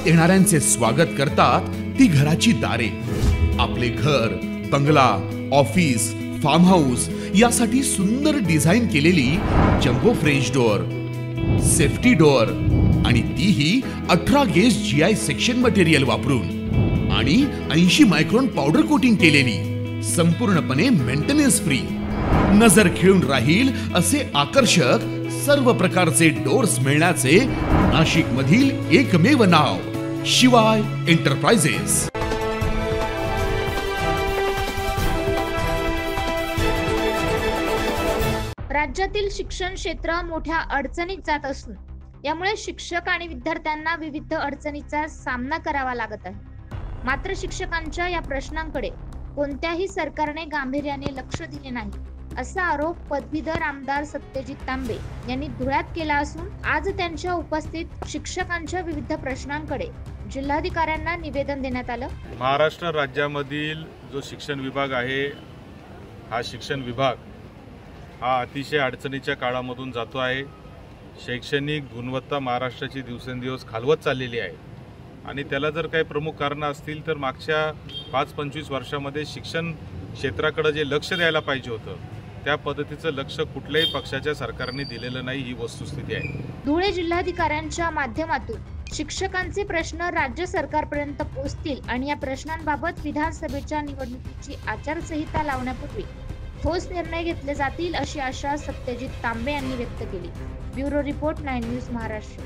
येणाऱ्यांचे स्वागत करतात ती घराची दारे। आपले घर, बंगला, ऑफिस, फार्म हाऊस यासाठी सुंदर डिझाईन केलेली jumbo French door, safety door आणि तीही 18 गेज GI सेक्शन मटेरियल वापरून आणि 80 मायक्रॉन पावडर कोटिंग केलेली, संपूर्णपणे मेंटेनन्स फ्री, नजर खिळून राहील असे आकर्षक सर्व प्रकारचे डोर्स मिळण्याचे नाशिक मधील एकमेव नाव शिवाय एंटरप्राइजेस। राज्यातील शिक्षण क्षेत्र मोठ्या अडचणीत जात असून यामुळे शिक्षक आणि विद्यार्थ्यांना विविध अडचणीचा सामना करावा लागत आहे। मात्र शिक्षकांच्या या प्रश्नांकडे कोणत्याही सरकारने गांभीर्याने लक्ष दिले नाही असा आरोप पदवीधर आमदार सत्यजित तांबे यांनी धुळ्यात केला असून आज त्यांच्या उपस्थित शिक्षकांच्या विविध प्रश्नांकडे जिल्हाधिकाऱ्यांना निवेदन देण्यात आलं। महाराष्ट्र राज्यामधील जो शिक्षण विभाग आहे, हा शिक्षण विभाग हा अतिशय अडचणीच्या काळामधून जातो आहे। शैक्षणिक गुणवत्ता महाराष्ट्राची दिवसेंदिवस खालवत चाललेली आहे आणि त्याला जर काही प्रमुख कारणं असतील तर मागच्या 5-25 वर्षामध्ये शिक्षण क्षेत्राकडे जे लक्ष द्यायला पाहिजे होतं त्या पद्धतीचं लक्ष कुठल्याही पक्षाच्या सरकारने दिलेलं नाही, ही वस्तुस्थिती आहे। धुळे जिल्हाधिकाऱ्यांच्या माध्यमातून शिक्षकांचे प्रश्न राज्य सरकारपर्यंत पोहोचतील आणि या प्रश्नांबाबत विधानसभेच्या निवडणुकीची आचारसंहिता लावण्यापूर्वी ठोस निर्णय घेतले जातील अशी आशा सत्यजित तांबे यांनी व्यक्त केली। Bureau report 9 news Maharashtra.